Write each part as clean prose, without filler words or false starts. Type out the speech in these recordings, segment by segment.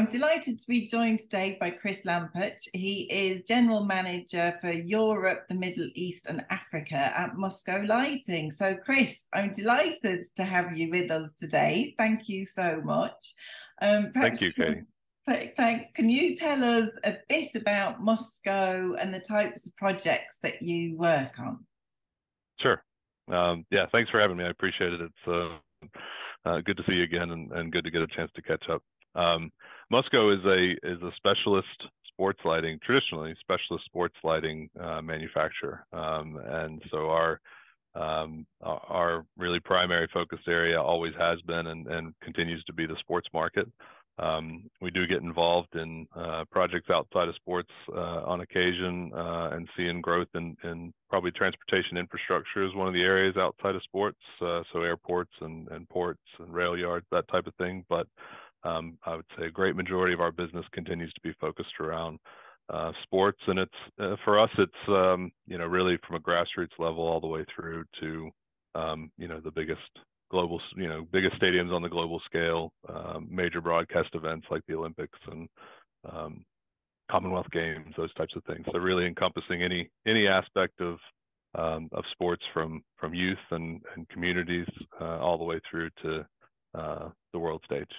I'm delighted to be joined today by Chris Limpach. He is General Manager for Europe, the Middle East and Africa at Musco Lighting. So Chris, I'm delighted to have you with us today. Thank you so much. Thank you, Katie. Thanks. Can you tell us a bit about Musco and the types of projects that you work on? Sure. Yeah, thanks for having me. I appreciate it. It's good to see you again and good to get a chance to catch up. Musco is a specialist sports lighting, traditionally specialist sports lighting manufacturer, and so our really primary focused area always has been and continues to be the sports market. We do get involved in projects outside of sports on occasion, and seeing growth in probably transportation infrastructure is one of the areas outside of sports, so airports and ports and rail yards, that type of thing. But I would say a great majority of our business continues to be focused around sports, and it's for us, it's really from a grassroots level all the way through to the biggest stadiums on the global scale, major broadcast events like the Olympics and Commonwealth Games, those types of things. So really encompassing any aspect of sports from youth and communities all the way through to the world stage.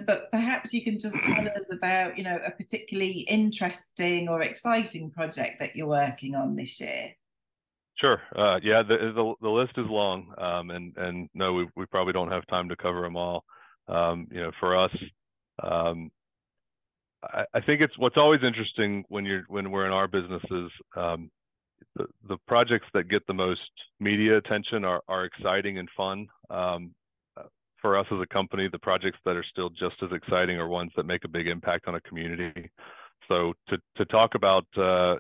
But perhaps you can just tell us about, a particularly interesting or exciting project that you're working on this year. Sure. Yeah, the list is long, and no, we probably don't have time to cover them all. For us, I think it's what's always interesting when we're in our businesses. The projects that get the most media attention are exciting and fun. For us as a company, the projects that are still just as exciting are ones that make a big impact on a community. So to talk about the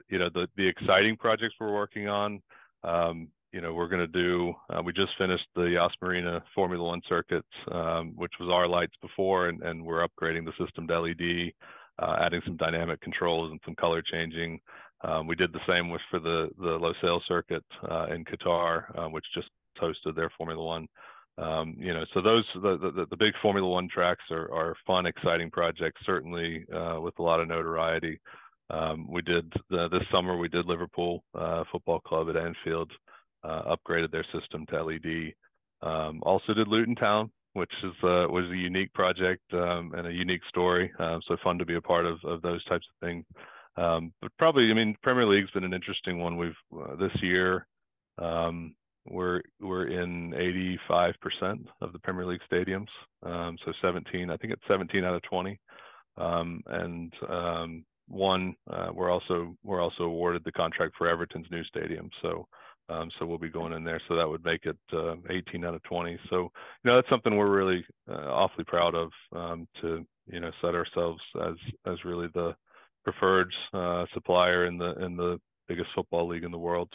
exciting projects we're working on, we're going to do. We just finished the Yas Marina Formula One circuit, which was our lights before, and we're upgrading the system to LED, adding some dynamic controls and some color changing. We did the same for the Losail circuit in Qatar, which just hosted their Formula One. So those the big Formula One tracks are fun, exciting projects, certainly with a lot of notoriety. We did this summer. We did Liverpool Football Club at Anfield, upgraded their system to LED. Also did Luton Town, which was a unique project and a unique story. So fun to be a part of those types of things. But probably, Premier League's been an interesting one. We've this year. We're in 85% of the Premier League stadiums, so 17. I think it's 17 out of 20, and we're also awarded the contract for Everton's new stadium. So we'll be going in there. So that would make it 18 out of 20. So that's something we're really awfully proud of, to set ourselves as really the preferred supplier in the biggest football league in the world.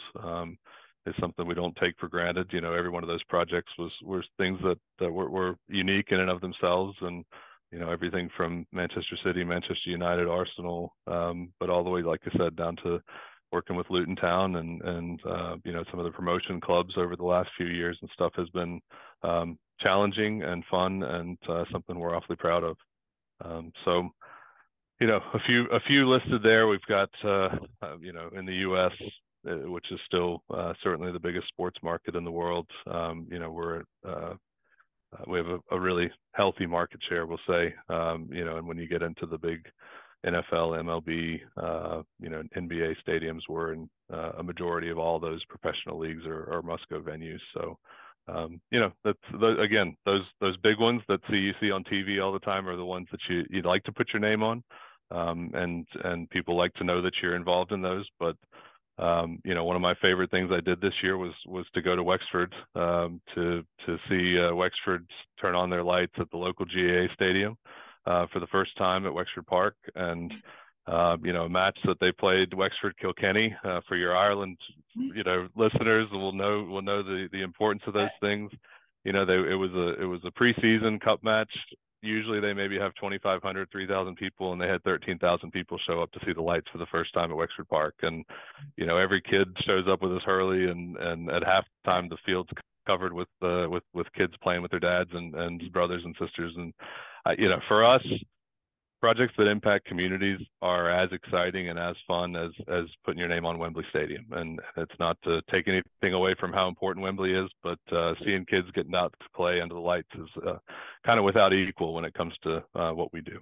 Is something we don't take for granted. Every one of those projects was things that were unique in and of themselves, and everything from Manchester City, Manchester United, Arsenal, but all the way, like I said, down to working with Luton Town and some of the promotion clubs over the last few years and stuff has been challenging and fun, and something we're awfully proud of. So a few listed there. We've got in the U.S., which is still certainly the biggest sports market in the world. We have a really healthy market share, we'll say. And when you get into the big NFL, MLB, NBA stadiums, we're in a majority of all those professional leagues are Musco venues. So, that's again, those big ones that you see on TV all the time are the ones that you'd like to put your name on, and people like to know that you're involved in those. But one of my favorite things I did this year was to go to Wexford to see Wexford turn on their lights at the local GAA stadium for the first time at Wexford Park, and a match that they played, Wexford Kilkenny, for your Ireland listeners will know the importance of those things. It was a preseason cup match. Usually they maybe have 2,500, 3,000 people, and they had 13,000 people show up to see the lights for the first time at Wexford Park. And, every kid shows up with his Hurley, and at halftime the field's covered with kids playing with their dads and brothers and sisters. And, for us, projects that impact communities are as exciting and as fun as putting your name on Wembley Stadium. And it's not to take anything away from how important Wembley is, but seeing kids getting out to play under the lights is kind of without equal when it comes to what we do.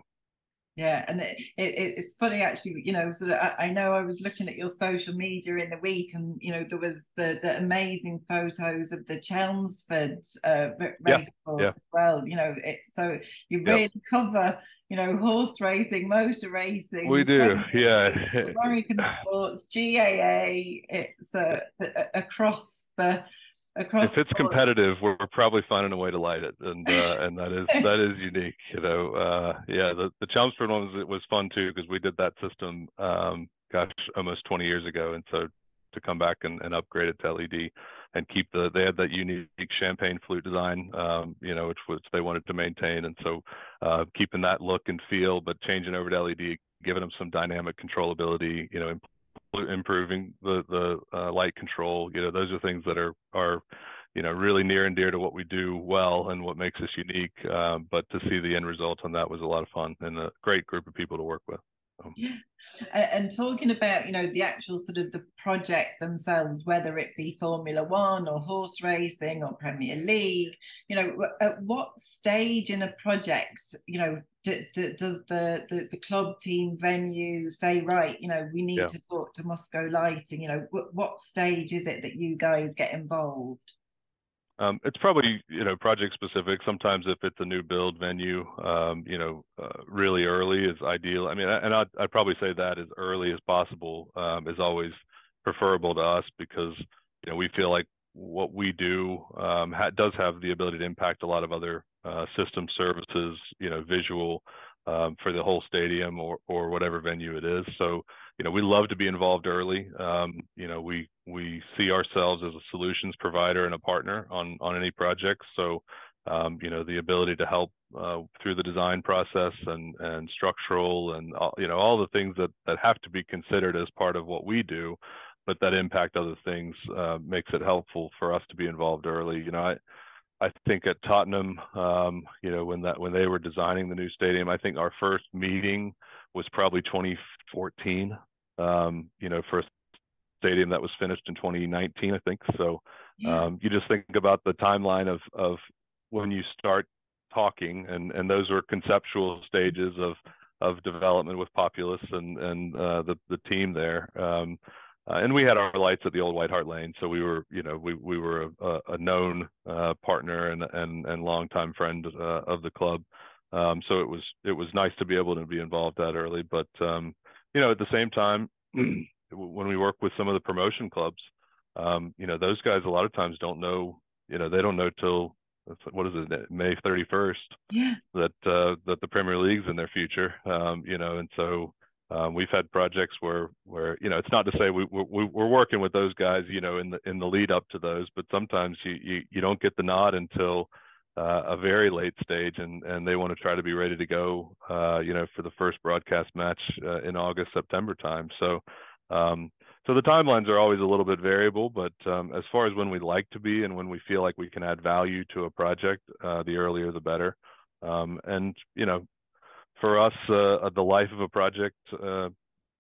Yeah, and it's funny actually, you know, sort of, I know I was looking at your social media in the week, and you know there was the amazing photos of the Chelmsford race course as well. You know, so you really cover, you know, horse racing, motor racing. We do, yeah. American sports, GAA. It's across the. If it's competitive, we're probably finding a way to light it, and that is unique. You know, yeah, the Chelmsford one was fun too, because we did that system, gosh, almost 20 years ago, and so to come back and upgrade it to LED and keep they had that unique champagne flute design, you know, which they wanted to maintain, and so keeping that look and feel, but changing over to LED, giving them some dynamic controllability, you know, improving the light control, you know, those are things that are you know, really near and dear to what we do well and what makes us unique. But to see the end result on that was a lot of fun and a great group of people to work with. Yeah, and talking about, you know, the actual sort of the project themselves, whether it be Formula One or horse racing or Premier League, you know, at what stage in a project, you know, does the club, team, venue say, right, you know, we need to talk to Musco Lighting? You know, what stage is it that you guys get involved? It's probably, you know, project specific. Sometimes if it's a new build venue, you know, really early is ideal. I mean, and I'd probably say that as early as possible is always preferable to us, because, you know, we feel like what we do does have the ability to impact a lot of other system services, you know, visual for the whole stadium or whatever venue it is. So, you know, we love to be involved early. You know, we see ourselves as a solutions provider and a partner on any project. So, you know, the ability to help through the design process and structural and you know, all the things that have to be considered as part of what we do, but that impact other things makes it helpful for us to be involved early. You know, I think at Tottenham, you know, when they were designing the new stadium, I think our first meeting was probably 2014. You know, for a stadium that was finished in 2019, I think. So you just think about the timeline of when you start talking, and those were conceptual stages of development with Populous and the team there. And we had our lights at the old White Hart Lane, so we were, you know, we were a known partner and longtime friend of the club. So it was nice to be able to be involved that early. But you know, at the same time, when we work with some of the promotion clubs, you know, those guys a lot of times don't know, you know, they don't know till, what is it, May 31st, that the Premier League's in their future, you know, and so we've had projects where you know, it's not to say we're working with those guys, you know, in the lead up to those, but sometimes you don't get the nod until a very late stage, and they want to try to be ready to go, you know, for the first broadcast match in August, September time. So so the timelines are always a little bit variable, but as far as when we like to be and when we feel like we can add value to a project, the earlier the better. And you know, for us, the life of a project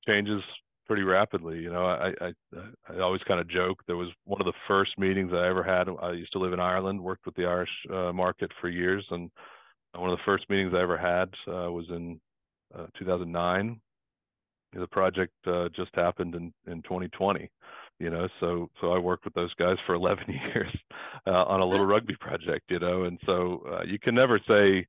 changes pretty rapidly. You know, I always kind of joke, there was one of the first meetings I ever had. I used to live in Ireland, worked with the Irish market for years, and one of the first meetings I ever had was in 2009. The project just happened in 2020. You know, so I worked with those guys for 11 years on a little rugby project. You know, and so you can never say,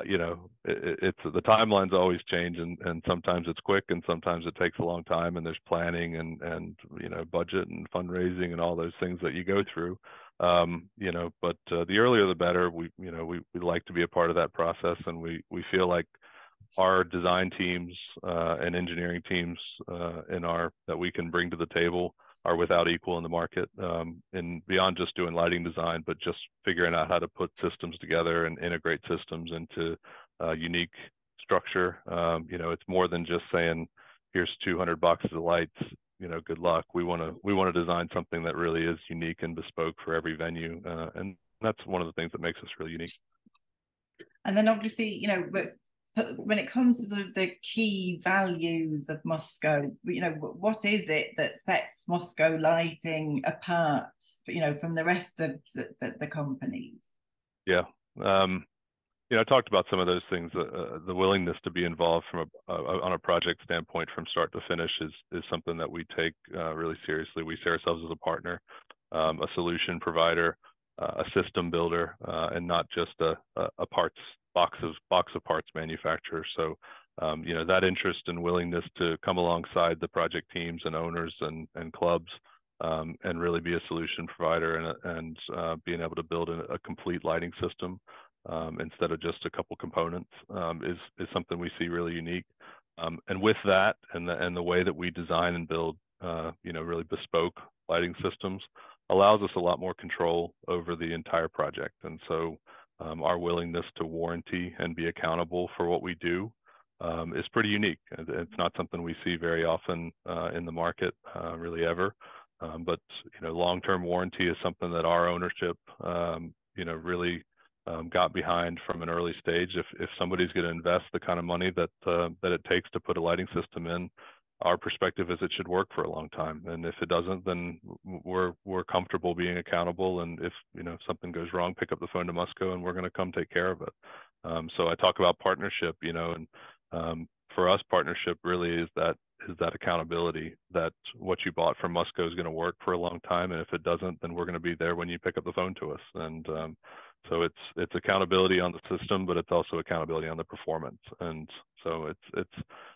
you know, it's the timelines always change, and sometimes it's quick and sometimes it takes a long time, and there's planning and you know, budget and fundraising and all those things that you go through. You know, but the earlier the better. We like to be a part of that process, and we feel like our design teams and engineering teams that we can bring to the table are without equal in the market, and beyond just doing lighting design, but just figuring out how to put systems together and integrate systems into unique structure. You know, it's more than just saying, here's 200 boxes of lights, you know, good luck. We want to design something that really is unique and bespoke for every venue, and that's one of the things that makes us really unique. And then obviously, you know, So when it comes to sort of the key values of Musco, what is it that sets Musco Lighting apart, from the rest of the companies? Yeah. I talked about some of those things. The willingness to be involved from on a project standpoint from start to finish is something that we take really seriously. We see ourselves as a partner, a solution provider, a system builder, and not just a box of parts manufacturer. So that interest and willingness to come alongside the project teams and owners and clubs and really be a solution provider and being able to build a complete lighting system instead of just a couple components is something we see really unique. And with that and the way that we design and build really bespoke lighting systems allows us a lot more control over the entire project. And so our willingness to warranty and be accountable for what we do is pretty unique. It's not something we see very often in the market, really ever. But long-term warranty is something that our ownership really got behind from an early stage. If somebody's going to invest the kind of money that it takes to put a lighting system in, our perspective is it should work for a long time. And if it doesn't, then we're comfortable being accountable. And if something goes wrong, pick up the phone to Musco and we're going to come take care of it. So I talk about partnership, and for us, partnership really is that accountability, that what you bought from Musco is going to work for a long time. And if it doesn't, then we're going to be there when you pick up the phone to us. And so it's accountability on the system, but it's also accountability on the performance. And so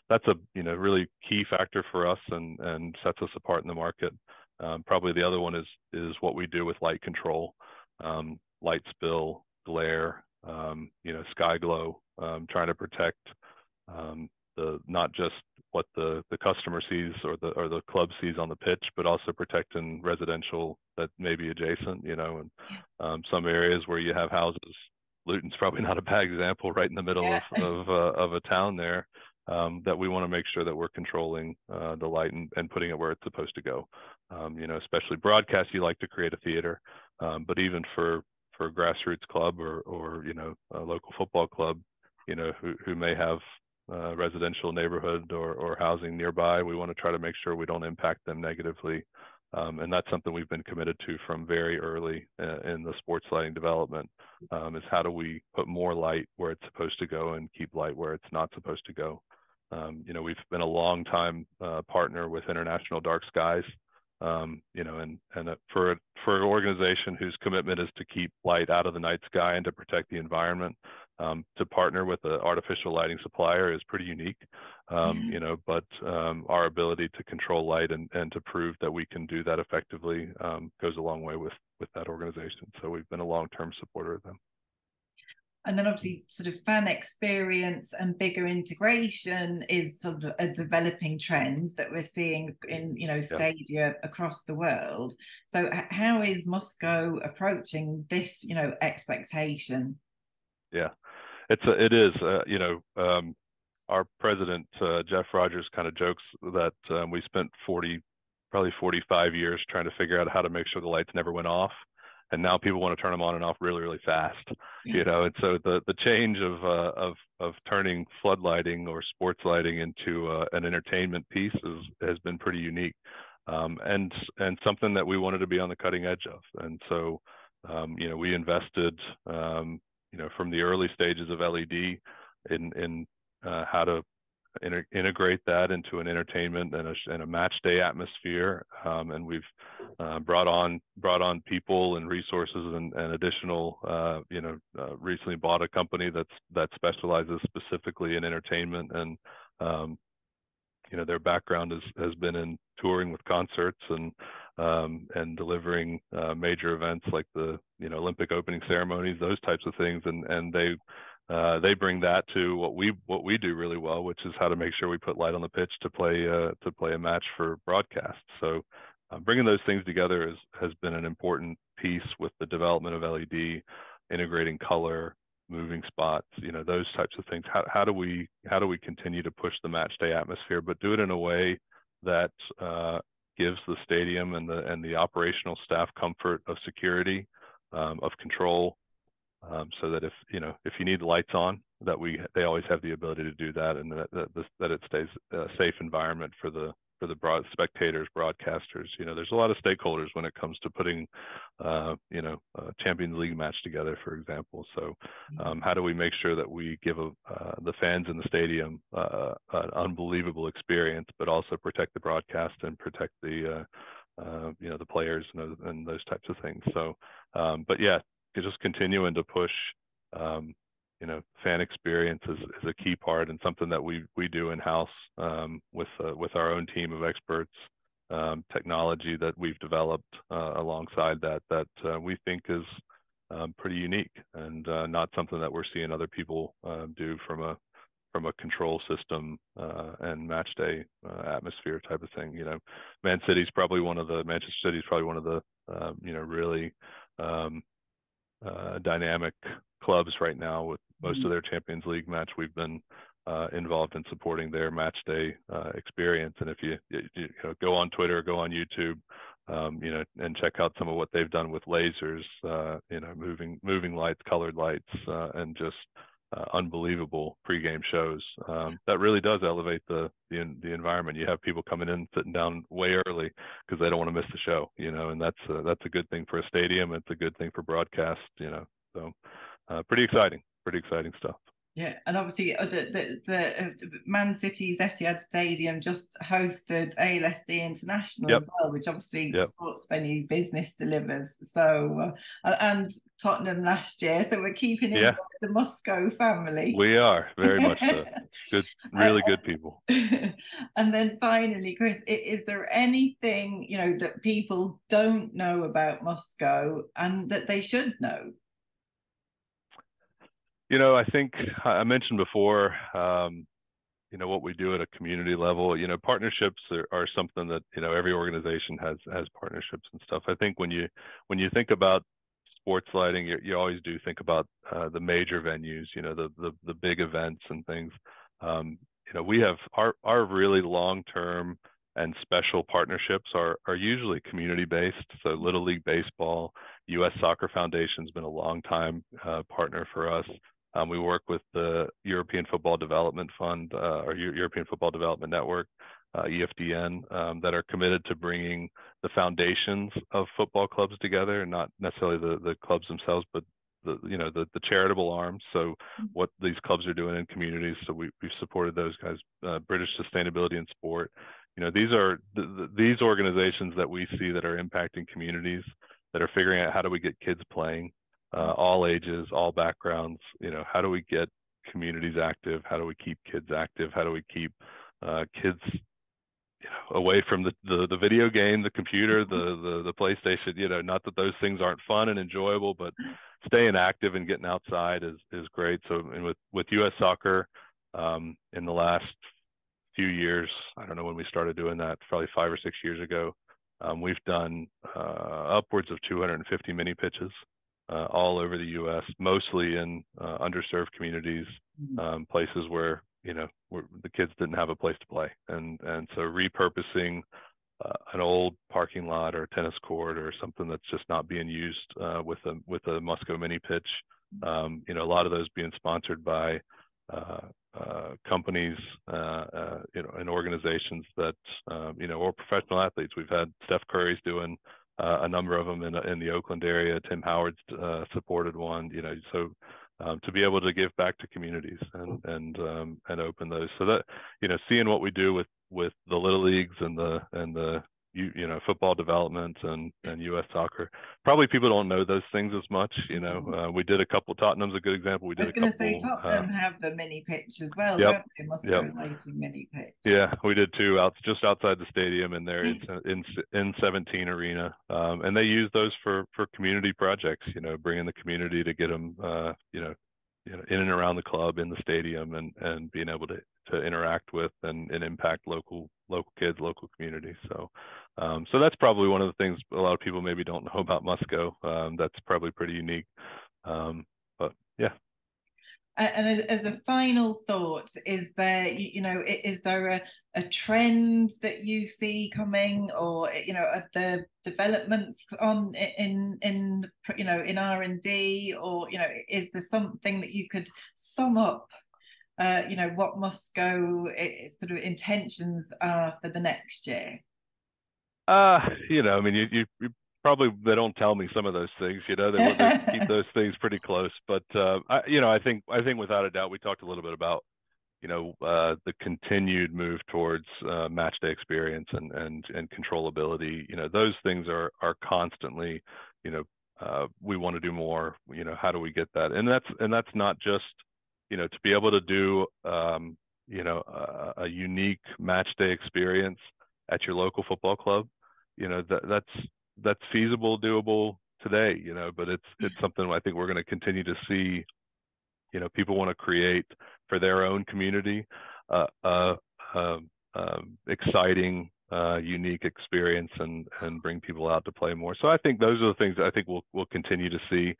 that's a really key factor for us and sets us apart in the market. Probably the other one is what we do with light control, light spill, glare, sky glow, trying to protect not just what the customer sees or the club sees on the pitch, but also protecting residential that may be adjacent, and some areas where you have houses. Luton's probably not a bad example, right in the middle of a town there, that we want to make sure that we're controlling the light and putting it where it's supposed to go. Especially broadcast, you like to create a theater, but even for a grassroots club or a local football club, who may have residential neighborhood or housing nearby, we want to try to make sure we don't impact them negatively. And that's something we've been committed to from very early in the sports lighting development, is how do we put more light where it's supposed to go and keep light where it's not supposed to go. We've been a long time partner with International Dark Skies, and for an organization whose commitment is to keep light out of the night sky and to protect the environment, to partner with an artificial lighting supplier is pretty unique. But our ability to control light and to prove that we can do that effectively goes a long way with that organization. So we've been a long-term supporter of them. And then obviously sort of fan experience and bigger integration is sort of a developing trend that we're seeing in, stadia across the world. So how is Musco approaching this, expectation? Yeah, it is. Our president, Jeff Rogers, kind of jokes that we spent probably 45 years trying to figure out how to make sure the lights never went off. And now people want to turn them on and off really, really fast, and so the change of turning flood lighting or sports lighting into an entertainment piece has been pretty unique, and something that we wanted to be on the cutting edge of. And so, we invested, from the early stages of LED in how to integrate that into an entertainment and a match day atmosphere, and we've brought on people and resources and additional recently bought a company that specializes specifically in entertainment, and their background has been in touring with concerts and delivering major events like the Olympic opening ceremonies, those types of things, and they bring that to what we do really well, which is how to make sure we put light on the pitch to play a match for broadcast. So bringing those things together has been an important piece with the development of LED, integrating color, moving spots, those types of things. How do we continue to push the match day atmosphere, but do it in a way that gives the stadium and the operational staff comfort of security, of control, so that if you need the lights on, they always have the ability to do that, and that it stays a safe environment for the spectators, broadcasters. There's a lot of stakeholders when it comes to putting, a Champions League match together, for example. So, how do we make sure that we give the fans in the stadium an unbelievable experience, but also protect the broadcast and protect the players and those types of things. So, but yeah, just continuing to push, fan experience is a key part, and something that we do in house with our own team of experts, technology that we've developed alongside that we think is pretty unique, and not something that we're seeing other people do from a control system and match day atmosphere type of thing. Manchester City is probably one of the really dynamic clubs right now with most of their Champions League match. We've been involved in supporting their match day experience, and if you go on Twitter, go on YouTube, and check out some of what they've done with lasers, moving lights, colored lights, and just unbelievable pregame shows. That really does elevate the environment. You have people coming in, sitting down way early because they don't want to miss the show, and that's a good thing for a stadium. It's a good thing for broadcast, so pretty exciting stuff. Yeah, and obviously the Man City's Etihad Stadium just hosted ALSD International as well, which obviously sports venue business delivers. So and Tottenham last year, so we're keeping in the Musco family. We are very much so. Good, really good people. And then finally, Chris, is there anything that people don't know about Musco and that they should know? I think I mentioned before, what we do at a community level. Partnerships are something that every organization has partnerships and stuff. I think when you think about sports lighting, you always do think about the major venues, the big events and things. We have our really long-term and special partnerships are usually community-based. So Little League Baseball, U.S. Soccer Foundation's been a long time partner for us. We work with the European Football Development Fund, or European Football Development Network, EFDN, that are committed to bringing the foundations of football clubs together, and not necessarily the clubs themselves, but the charitable arms. So what these clubs are doing in communities. So we've supported those guys. British Sustainability in Sport. These are these organizations that we see that are impacting communities, that are figuring out how do we get kids playing. All ages, all backgrounds. How do we get communities active? How do we keep kids active? How do we keep kids away from the video game, the computer, the PlayStation? Not that those things aren't fun and enjoyable, but staying active and getting outside is great. So, and with U.S. Soccer, in the last few years, I don't know when we started doing that, probably 5 or 6 years ago, we've done upwards of 250 mini pitches. All over the U.S., mostly in underserved communities, places where where the kids didn't have a place to play, and so repurposing an old parking lot or tennis court or something that's just not being used with a Musco mini pitch. A lot of those being sponsored by companies, and organizations that or professional athletes. We've had Steph Curry's doing a number of them in the Oakland area. Tim Howard's supported one. So to be able to give back to communities and open those, so that seeing what we do with the little leagues and the football development and U.S. Soccer. Probably people don't know those things as much. We did a couple. Tottenham's a good example. I was going to say Tottenham have the mini pitch as well, don't they? Musco Lighting mini pitch. Yeah, we did too, just outside the stadium in there in 17 arena, and they use those for community projects. Bringing the community to get them, in and around the club, in the stadium, and being able to interact with and impact local kids, local communities. So that's probably one of the things a lot of people maybe don't know about Musco. That's probably pretty unique. But yeah. And as a final thought, is there, is there a trend that you see coming, or are the developments on in R&D, or is there something that you could sum up? What Musco sort of intentions are for the next year? I mean, you probably, they don't tell me some of those things. They keep those things pretty close. But I think without a doubt, we talked a little bit about the continued move towards match day experience and controllability. Those things are constantly, we want to do more. How do we get that? And that's not just to be able to do a unique match day experience at your local football club. That's feasible, doable today, but it's something I think we're going to continue to see. People want to create for their own community exciting, unique experience and bring people out to play more. So I think those are the things that I think we'll continue to see.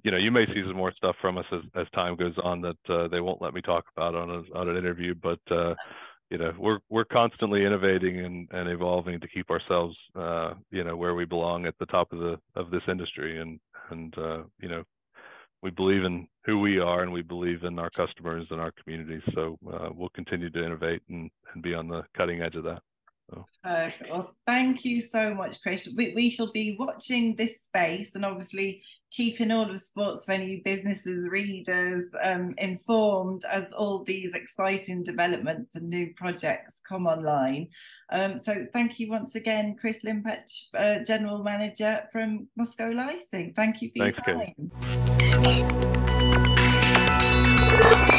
You may see some more stuff from us as time goes on that they won't let me talk about on an interview, but we're constantly innovating and evolving to keep ourselves where we belong at the top of this industry, and we believe in who we are, and we believe in our customers and our communities. So we'll continue to innovate and be on the cutting edge of that. So. Well, thank you so much, Chris. We shall be watching this space, and obviously keeping all of sports venue businesses, readers informed as all these exciting developments and new projects come online. So thank you once again, Chris Limpach, General Manager from Musco Lighting. Thank you for your time. Katie.